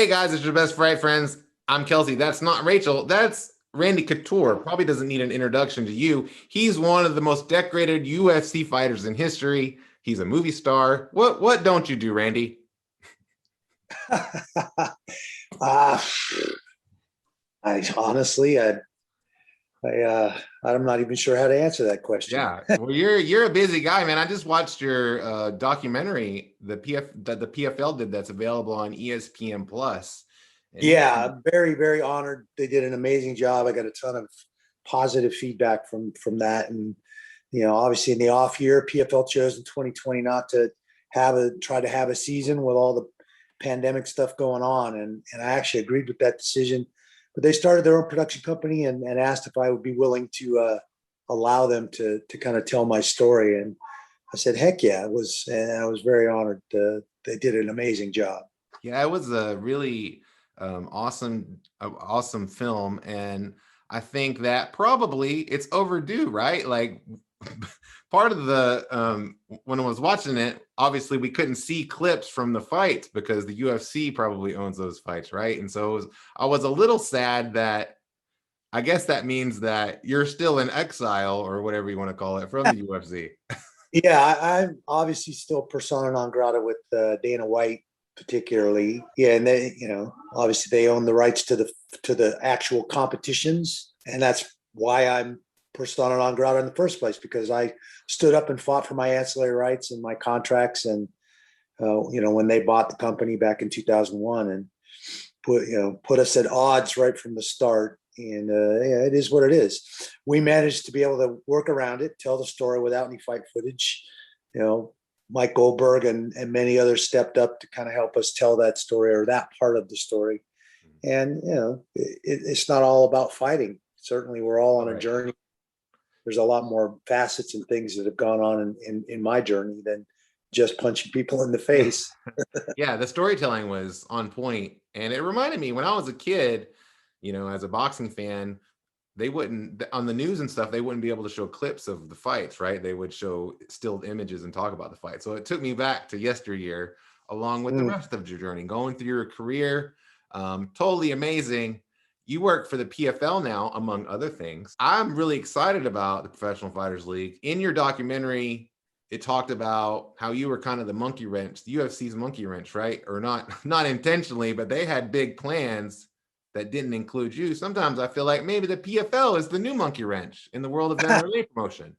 Hey guys, it's your best fight friends. I'm Kelsey. That's not Rachel. That's Randy Couture. Probably doesn't need an introduction to you. He's one of the most decorated UFC fighters in history. He's a movie star. What don't you do, Randy? uh, I honestly, I'm not even sure how to answer that question. Yeah, well, you're a busy guy, man. I just watched your documentary, the PFL did that's available on ESPN Plus, and man, Yeah, I'm very, very honored. They did an amazing job. I got a ton of positive feedback from that, and obviously in the off year, PFL chose in 2020 not to try to have a season with all the pandemic stuff going on, and I actually agreed with that decision. But they started their own production company and asked if I would be willing to allow them to kind of tell my story, and I said, heck yeah, it was, and I was very honored. They did an amazing job. yeah, it was a really awesome film, and I think that probably it's overdue, right? Like part of the when I was watching it, obviously we couldn't see clips from the fights because the UFC probably owns those fights, right? And so I was a little sad that I guess that means that you're still in exile or whatever you want to call it from the UFC. Yeah, I'm obviously still persona non grata with Dana White, particularly. Yeah, and they, obviously they own the rights to the actual competitions, and that's why I'm persona non grata in the first place, because I stood up and fought for my ancillary rights and my contracts, and when they bought the company back in 2001 and put us at odds right from the start. And yeah, it is what it is. We managed to be able to work around it, tell the story without any fight footage. Mike Goldberg and many others stepped up to kind of help us tell that story, or that part of the story. And it's not all about fighting. Certainly, we're all on a Right. journey. There's a lot more facets and things that have gone on in my journey than just punching people in the face. Yeah, the storytelling was on point, and it reminded me when I was a kid, as a boxing fan, they wouldn't on the news and stuff, they wouldn't be able to show clips of the fights, right? They would show still images and talk about the fight. So it took me back to yesteryear, along with the Mm. rest of your journey, going through your career. Totally amazing. You work for the PFL now, among other things. I'm really excited about the Professional Fighters League. In your documentary, it talked about how you were kind of the monkey wrench, the UFC's monkey wrench, right? Or not intentionally, but they had big plans that didn't include you. Sometimes I feel like maybe the PFL is the new monkey wrench in the world of MMA promotion.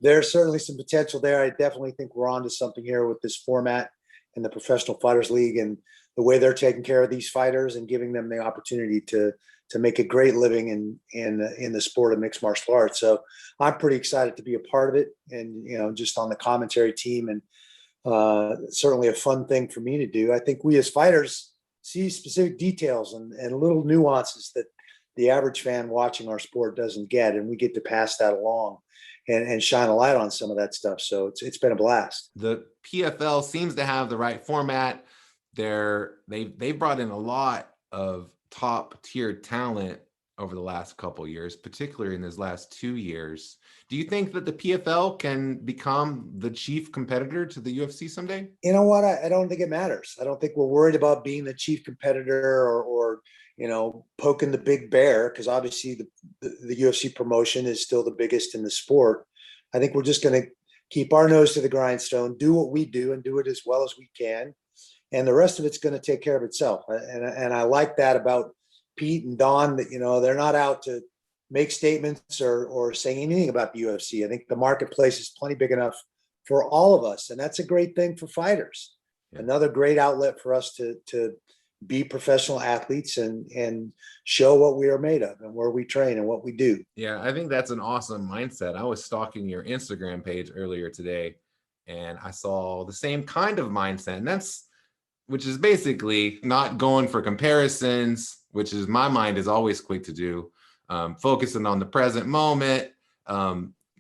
There's certainly some potential there. I definitely think we're onto something here with this format in the Professional Fighters League, and the way they're taking care of these fighters and giving them the opportunity to make a great living in the sport of mixed martial arts. So I'm pretty excited to be a part of it, and just on the commentary team, and certainly a fun thing for me to do. I think we as fighters see specific details and little nuances that the average fan watching our sport doesn't get, and we get to pass that along and shine a light on some of that stuff. So it's been a blast. The PFL seems to have the right format. They've brought in a lot of top tier talent over the last couple of years, particularly in these last 2 years. Do you think that the PFL can become the chief competitor to the UFC someday? You know what? I don't think it matters. I don't think we're worried about being the chief competitor, or poking the big bear, because obviously the UFC promotion is still the biggest in the sport. I think we're just going to keep our nose to the grindstone, do what we do, and do it as well as we can, and the rest of it's going to take care of itself. And I like that about Pete and Don, that they're not out to make statements or say anything about the UFC. I think the marketplace is plenty big enough for all of us, and that's a great thing for fighters. Yeah. Another great outlet for us to be professional athletes and show what we are made of and where we train and what we do. Yeah, I think that's an awesome mindset. I was stalking your Instagram page earlier today, and I saw the same kind of mindset. And which is basically not going for comparisons, which is my mind is always quick to do, focusing on the present moment,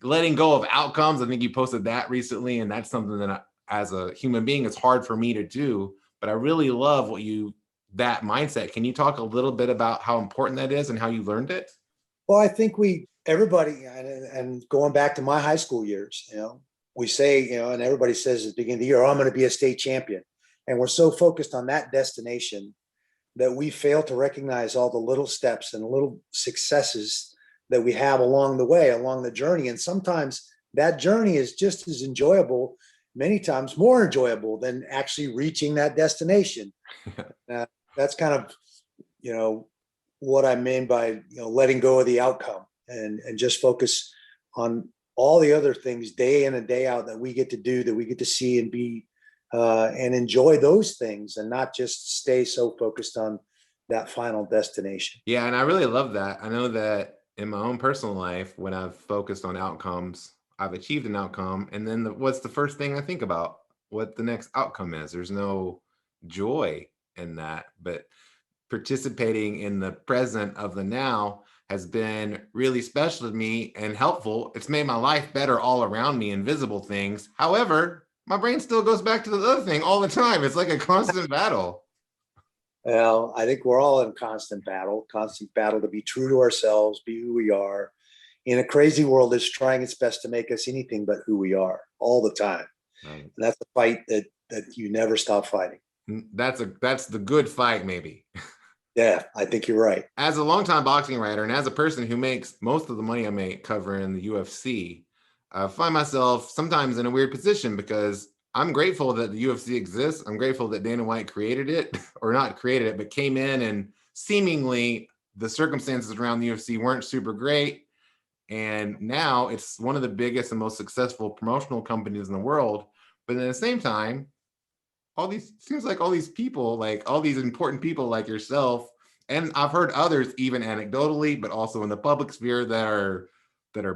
letting go of outcomes. I think you posted that recently, and that's something that as a human being, it's hard for me to do. But I really love that mindset. Can you talk a little bit about how important that is and how you learned it? Well, I think everybody, and going back to my high school years, we say, and everybody says at the beginning of the year, oh, I'm going to be a state champion. And we're so focused on that destination that we fail to recognize all the little steps and little successes that we have along the way, along the journey. And sometimes that journey is just as enjoyable, many times more enjoyable than actually reaching that destination. That's kind of, what I mean by, letting go of the outcome and just focus on all the other things day in and day out that we get to do, that we get to see and be, and enjoy those things, and not just stay so focused on that final destination. Yeah, and I really love that. I know that in my own personal life, when I've focused on outcomes, I've achieved an outcome, and then what's the first thing I think about? What the next outcome is. There's no joy in that, but participating in the present of the now has been really special to me and helpful. It's made my life better all around me, invisible things. However, my brain still goes back to the other thing all the time. It's like a constant battle. Well, I think we're all in constant battle to be true to ourselves, be who we are in a crazy world that's trying its best to make us anything but who we are all the time. Right. And that's a fight that you never stop fighting. That's the good fight, maybe. Yeah, I think you're right. As a longtime boxing writer and as a person who makes most of the money I make covering the UFC, I find myself sometimes in a weird position because I'm grateful that the UFC exists. I'm grateful that Dana White created it, or not created it, but came in, and seemingly the circumstances around the UFC weren't super great. And now it's one of the biggest and most successful promotional companies in the world. But at the same time, seems like all these people, like all these important people like yourself, and I've heard others even anecdotally, but also in the public sphere, that are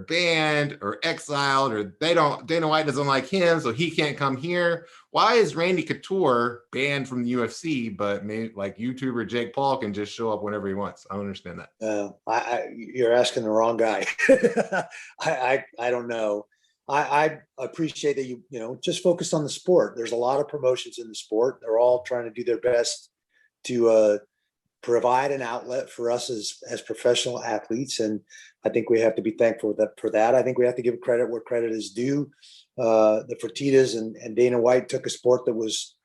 banned or exiled, or Dana White doesn't like him, so he can't come here. Why is Randy Couture banned from the UFC, but maybe like YouTuber Jake Paul can just show up whenever he wants? I don't understand that. You're asking the wrong guy. I don't know. I appreciate that you just focused on the sport. There's a lot of promotions in the sport. They're all trying to do their best to provide an outlet for us as professional athletes, and I think we have to be thankful for that. I think we have to give credit where credit is due. The Fertittas and Dana White took a sport that was,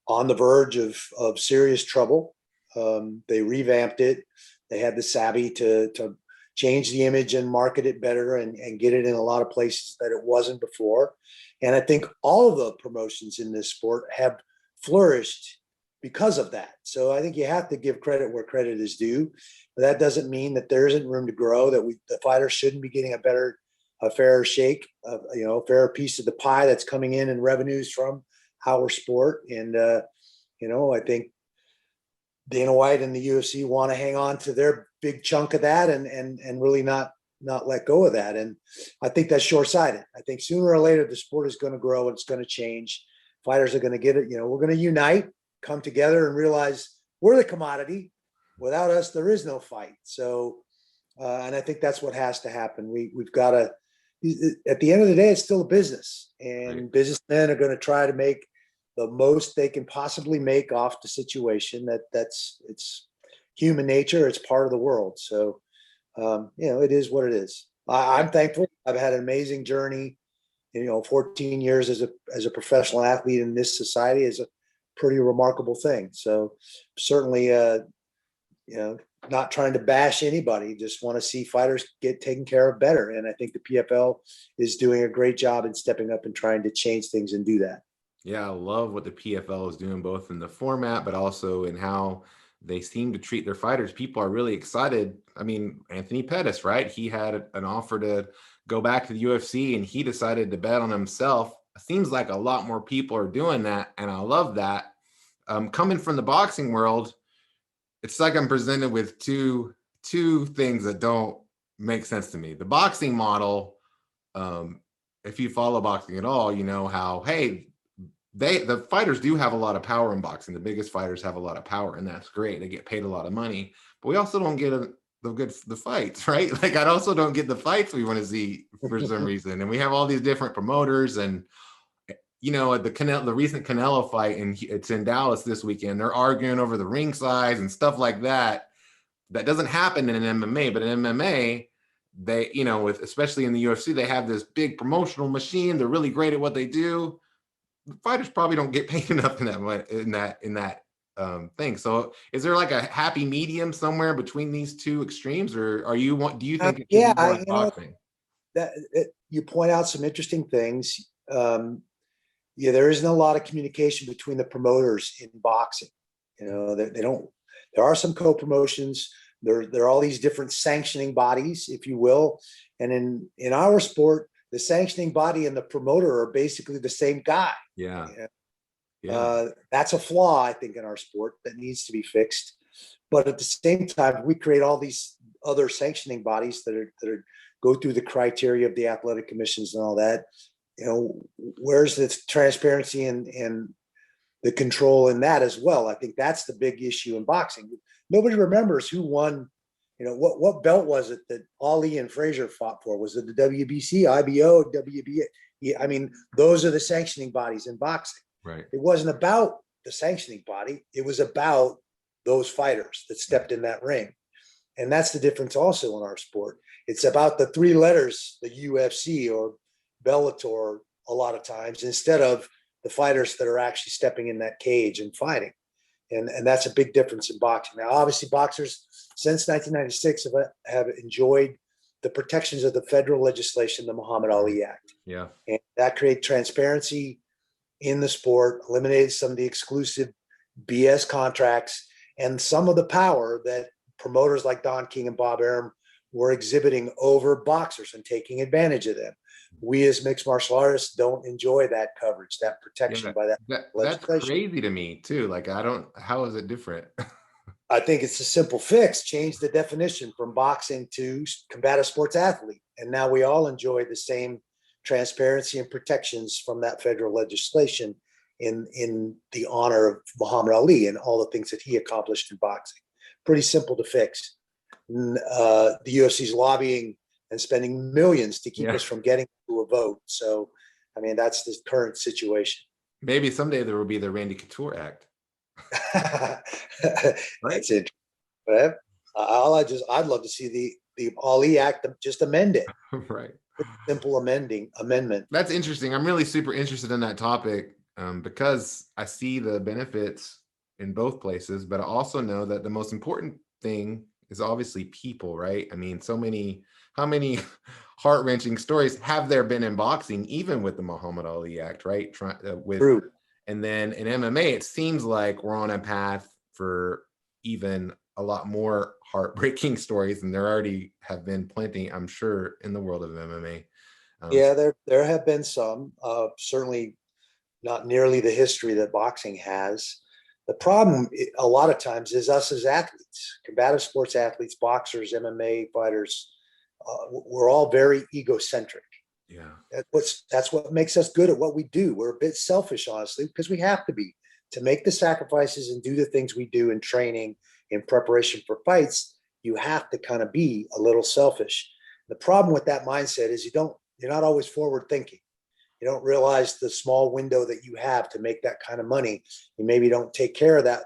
on the verge of serious trouble. They revamped it. They had the savvy to change the image and market it better and get it in a lot of places that it wasn't before. And I think all of the promotions in this sport have flourished because of that. So I think you have to give credit where credit is due. But that doesn't mean that there isn't room to grow, that the fighters shouldn't be getting a fairer shake, a fairer piece of the pie that's coming in revenues from our sport. And, I think Dana White and the UFC want to hang on to their big chunk of that and really not let go of that. And I think that's short-sighted. I think sooner or later the sport is going to grow and it's going to change. Fighters are going to get it. We're going to unite, come together, and realize we're the commodity. Without us, there is no fight. So, and I think that's what has to happen. We've got to. At the end of the day, it's still a business, and right. Businessmen are going to try to make the most they can possibly make off the situation. It's human nature. It's part of the world. So, it is what it is. I'm thankful. I've had an amazing journey. 14 years as a professional athlete in this society is a pretty remarkable thing. So certainly, not trying to bash anybody, just want to see fighters get taken care of better. And I think the PFL is doing a great job in stepping up and trying to change things and do that. Yeah, I love what the PFL is doing, both in the format, but also in how they seem to treat their fighters. People are really excited. I mean, Anthony Pettis, right? He had an offer to go back to the UFC and he decided to bet on himself. It seems like a lot more people are doing that, and I love that. Coming from the boxing world, it's like I'm presented with two things that don't make sense to me. The boxing model, if you follow boxing at all, you know how, hey, the fighters do have a lot of power in boxing. The biggest fighters have a lot of power, and that's great. They get paid a lot of money, but we also don't get the fights, right? Like, I also don't get the fights we want to see for some reason. And we have all these different promoters, and the recent Canelo fight, and it's in Dallas this weekend. They're arguing over the ring size and stuff like that. That doesn't happen in an MMA, but in MMA, they, especially in the UFC, they have this big promotional machine. They're really great at what they do. The fighters probably don't get paid enough in that thing. So is there like a happy medium somewhere between these two extremes, or do you think it should Yeah, be more like boxing? you point out some interesting things. Yeah, there isn't a lot of communication between the promoters in boxing. They don't. There are some co-promotions. There are all these different sanctioning bodies, if you will, and in our sport, the sanctioning body and the promoter are basically the same guy. Yeah. Yeah. Yeah. That's a flaw, I think, in our sport that needs to be fixed. But at the same time, we create all these other sanctioning bodies that go through the criteria of the athletic commissions and all that. Where's the transparency and the control in that as well? I think that's the big issue in boxing. Nobody remembers who won. What belt was it that Ali and Frazier fought for? Was it the WBC, IBO, WBA? I mean, those are the sanctioning bodies in boxing. Right. It wasn't about the sanctioning body. It was about those fighters that stepped in that ring. And that's the difference also in our sport. It's about the three letters, the UFC or Bellator, a lot of times, instead of the fighters that are actually stepping in that cage and fighting. And that's a big difference in boxing. Now, obviously, boxers since 1996 have enjoyed the protections of the federal legislation, the Muhammad Ali Act. Yeah. And that created transparency in the sport, eliminated some of the exclusive BS contracts and some of the power that promoters like Don King and Bob Arum were exhibiting over boxers and taking advantage of them. We as mixed martial artists don't enjoy that coverage, that protection by that That's legislation. crazy to me too. Like, how is it different? I think it's a simple fix. Change the definition from boxing to combative sports athlete. And now we all enjoy the same transparency and protections from that federal legislation in the honor of Muhammad Ali and all the things that he accomplished in boxing. Pretty simple to fix. The UFC's lobbying and spending millions to keep us from getting to a vote. So, I mean, that's the current situation. Maybe someday there will be the Randy Couture Act. That's it. But I'd love to see the Ali Act just amend it. Right. Simple amendment. That's interesting. I'm really super interested in that topic because I see the benefits in both places, but I also know that the most important thing is obviously people, right? I mean, how many heart-wrenching stories have there been in boxing, even with the Muhammad Ali Act, right? True. And then in MMA, it seems like we're on a path for even a lot more heartbreaking stories, and there already have been plenty, I'm sure, in the world of MMA. Yeah, there have been some, certainly not nearly the history that boxing has. The problem a lot of times is us as athletes, combative sports athletes, boxers, MMA fighters. We're all very egocentric. Yeah. That's what makes us good at what we do. We're a bit selfish, honestly, because we have to be to make the sacrifices and do the things we do in training, in preparation for fights. You have to kind of be a little selfish. The problem with that mindset is you're not always forward thinking. You don't realize the small window that you have to make that kind of money. You maybe don't take care of that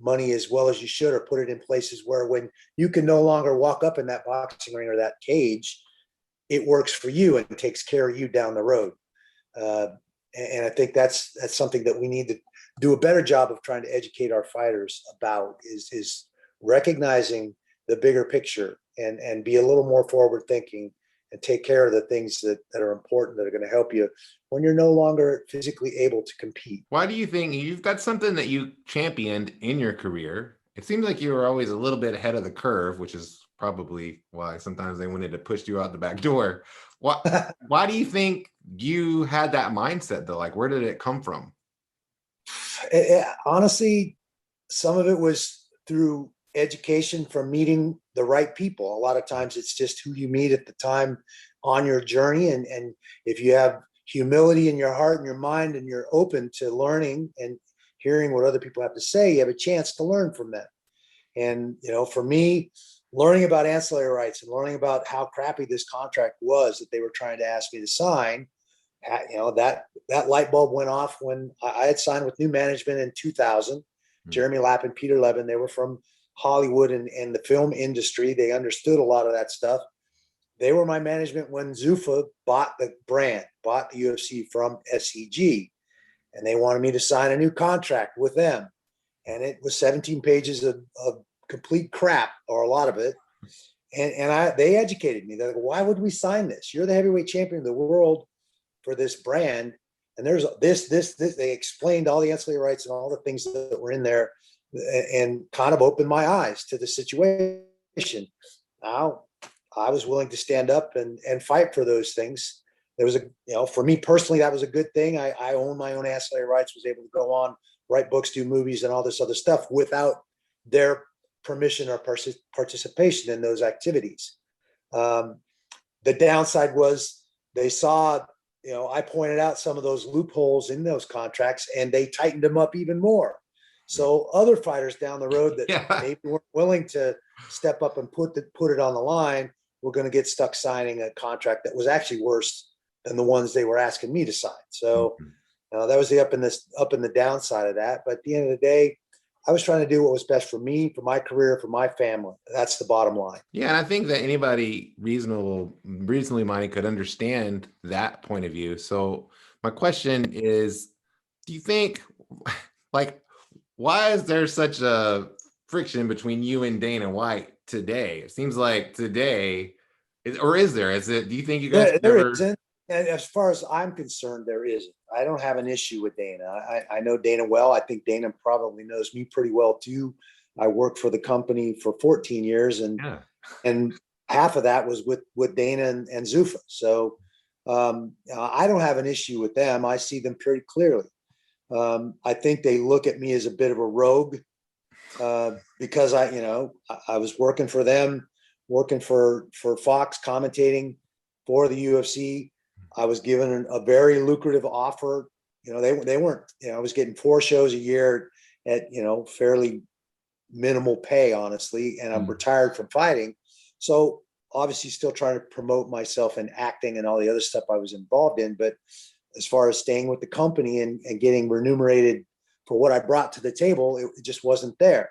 money as well as you should, or put it in places where when you can no longer walk up in that boxing ring or that cage, it works for you and takes care of you down the road. And I think that's something that we need to do a better job of trying to educate our fighters about is recognizing the bigger picture and be a little more forward thinking and take care of the things that are important, that are going to help you when you're no longer physically able to compete. Why do you think you've got something that you championed in your career? It seems like you were always a little bit ahead of the curve, which is probably why sometimes they wanted to push you out the back door. Why do you think you had that mindset though? Like, where did it come from? Honestly, some of it was through education from meeting the right people. A lot of times it's just who you meet at the time on your journey. And if you have humility in your heart and your mind, and you're open to learning and hearing what other people have to say, you have a chance to learn from them. And, for me, learning about ancillary rights and learning about how crappy this contract was that they were trying to ask me to sign, that light bulb went off when I had signed with new management in 2000. Jeremy Lapp and Peter Levin, they were from Hollywood and the film industry. They understood a lot of that stuff. They were my management when Zuffa bought the UFC from SEG, and they wanted me to sign a new contract with them. and it was 17 pages of complete crap, or a lot of it. And they educated me. They're like, why would we sign this? You're the heavyweight champion of the world for this brand. And there's this. They explained all the ancillary rights and all the things that were in there, and kind of opened my eyes to the situation. Now, I was willing to stand up and fight for those things. There was for me personally, that was a good thing. I own my own ancillary rights, was able to go on, write books, do movies, and all this other stuff without their permission or participation in those activities. The downside was they saw, I pointed out some of those loopholes in those contracts, and they tightened them up even more. So other fighters down the road that maybe weren't willing to step up and put it on the line were going to get stuck signing a contract that was actually worse than the ones they were asking me to sign. So that was the up and the downside of that. But at the end of the day, I was trying to do what was best for me, for my career, for my family. That's the bottom line. Yeah, and I think that anybody reasonably minded could understand that point of view. So my question is, do you think, like, why is there such a friction between you and Dana White today? It seems like today, or is there? Is it? Do you think you guys there isn't? And as far as I'm concerned, there isn't. I don't have an issue with Dana. I know Dana well. I think Dana probably knows me pretty well too. I worked for the company for 14 years, and half of that was with Dana and Zuffa. So I don't have an issue with them. I see them pretty clearly. I think they look at me as a bit of a rogue because I was working for them, working for Fox, commentating for the UFC. I was given a very lucrative offer. They weren't. I was getting 4 shows a year at fairly minimal pay, honestly, and I'm retired from fighting. So obviously, still trying to promote myself in acting and all the other stuff I was involved in, but as far as staying with the company and getting remunerated for what I brought to the table, it just wasn't there.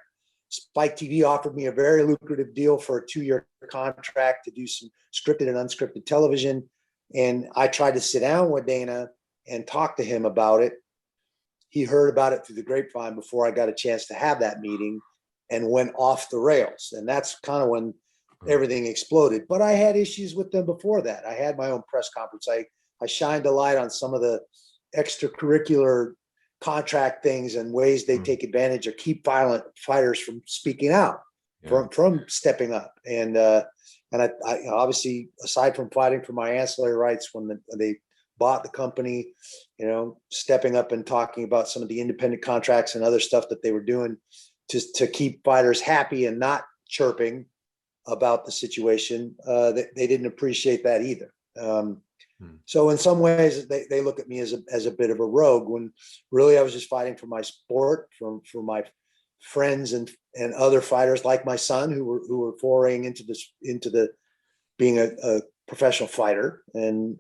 Spike TV offered me a very lucrative deal for a 2-year contract to do some scripted and unscripted television. And I tried to sit down with Dana and talk to him about it. He heard about it through the grapevine before I got a chance to have that meeting, and went off the rails. And that's kind of when everything exploded. But I had issues with them before that. I had my own press conference. I shined a light on some of the extracurricular contract things and ways they take advantage or keep violent fighters from speaking out, from stepping up. And I obviously, aside from fighting for my ancillary rights when they bought the company, stepping up and talking about some of the independent contracts and other stuff that they were doing to keep fighters happy and not chirping about the situation, they didn't appreciate that either. So in some ways, they look at me as a bit of a rogue, when really I was just fighting for my sport, for my friends and other fighters like my son who were foraying into the being a professional fighter, and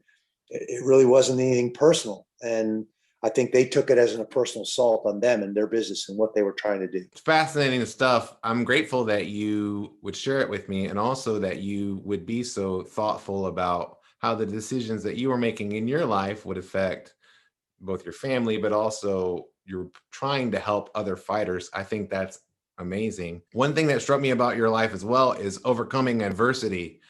it really wasn't anything personal. And I think they took it as a personal assault on them and their business and what they were trying to do. It's fascinating stuff. I'm grateful that you would share it with me, and also that you would be so thoughtful about how the decisions that you were making in your life would affect both your family, but also you're trying to help other fighters. I think that's amazing. One thing that struck me about your life as well is overcoming adversity.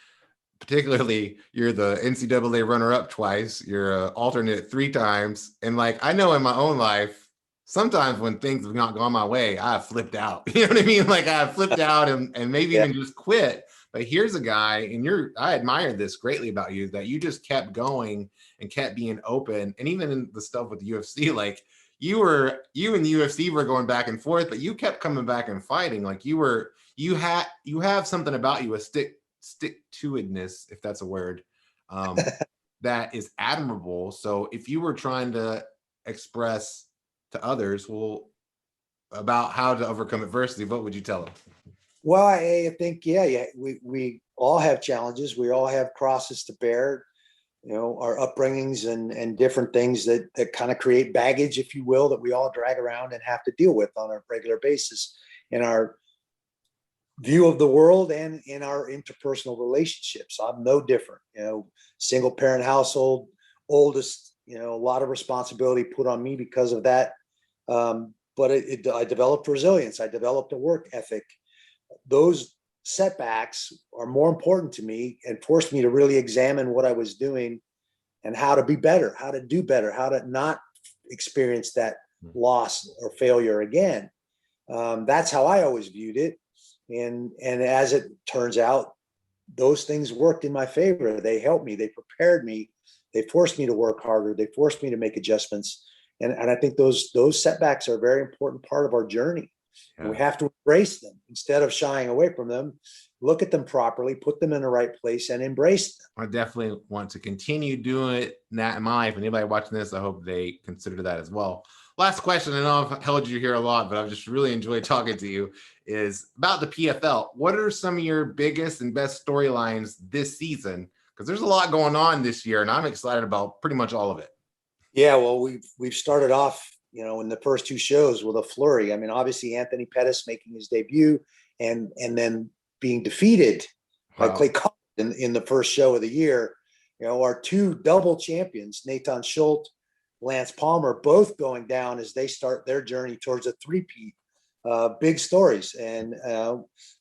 Particularly, you're the NCAA runner-up twice, you're an alternate 3 times. And like, I know in my own life, sometimes when things have not gone my way, I've flipped out. You know what I mean? Like, I've flipped out and maybe even just quit. But here's a guy, and I admire this greatly about you, that you just kept going and kept being open. And even in the stuff with the UFC, like you and the UFC were going back and forth, but you kept coming back and fighting. Like you have something about you, a stick-to-itness, if that's a word, that is admirable. So if you were trying to express to others, about how to overcome adversity, what would you tell them? Well, I think, we all have challenges. We all have crosses to bear, our upbringings and different things that kind of create baggage, if you will, that we all drag around and have to deal with on a regular basis in our view of the world and in our interpersonal relationships. I'm no different, single parent household, oldest, a lot of responsibility put on me because of that. but I developed resilience. I developed a work ethic. Those setbacks are more important to me and forced me to really examine what I was doing and how to be better, how to do better, how to not experience that loss or failure again. That's how I always viewed it. And as it turns out, those things worked in my favor. They helped me. They prepared me. They forced me to work harder. They forced me to make adjustments. And I think those setbacks are a very important part of our journey. Yeah. And we have to embrace them instead of shying away from them. Look at them properly, put them in the right place, and embrace them. I definitely want to continue doing that in my life. Anybody watching this, I hope they consider that as well. Last question, I know I've held you here a lot, but I've just really enjoyed talking to you, is about the PFL. What are some of your biggest and best storylines this season? Because there's a lot going on this year, and I'm excited about pretty much all of it. Yeah, well, we've started off, in the first two shows with a flurry. I mean, obviously Anthony Pettis making his debut and then being defeated by Clay Collins in the first show of the year. Our two double champions, Nathan Schultz, Lance Palmer, both going down as they start their journey towards a three-peat. Big stories. And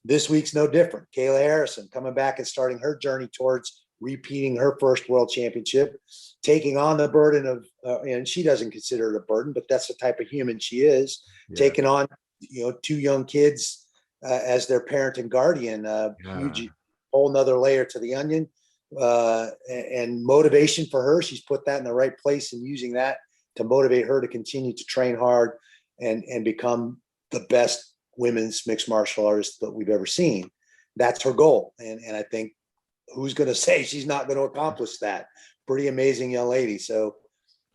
this week's no different. Kayla Harrison coming back and starting her journey towards repeating her first world championship, taking on the burden of, and she doesn't consider it a burden, but that's the type of human she is, taking on, two young kids as their parent and guardian, huge, whole nother layer to the onion, and motivation for her. She's put that in the right place and using that to motivate her to continue to train hard and become the best women's mixed martial artist that we've ever seen. That's her goal. And I think, who's going to say she's not going to accomplish that? Pretty amazing young lady. So,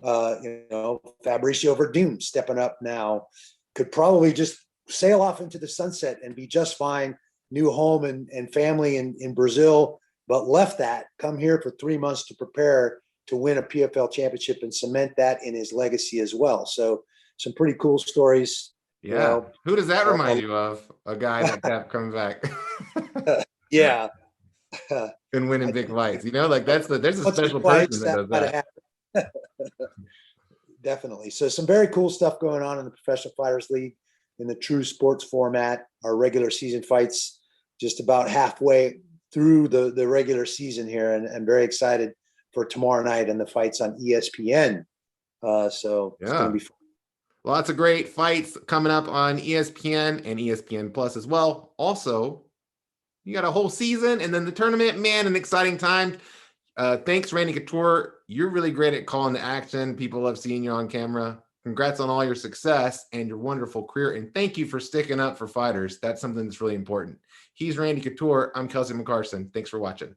Fabricio Verdun stepping up now could probably just sail off into the sunset and be just fine. New home and family in Brazil, but left that, come here for 3 months to prepare to win a PFL championship and cement that in his legacy as well. So some pretty cool stories. Yeah. Who does that remind you of? A guy that kept coming back. Yeah. And winning big fights, there's a special person that does that. Definitely. So some very cool stuff going on in the Professional Fighters League in the true sports format. Our regular season fights just about halfway through the regular season here, and I'm very excited for tomorrow night and the fights on ESPN. So it's going to be fun. Lots of great fights coming up on ESPN and ESPN Plus as well. Also, you got a whole season and then the tournament, man, an exciting time. Thanks, Randy Couture. You're really great at calling the action. People love seeing you on camera. Congrats on all your success and your wonderful career. And thank you for sticking up for fighters. That's something that's really important. He's Randy Couture. I'm Kelsey McCarson. Thanks for watching.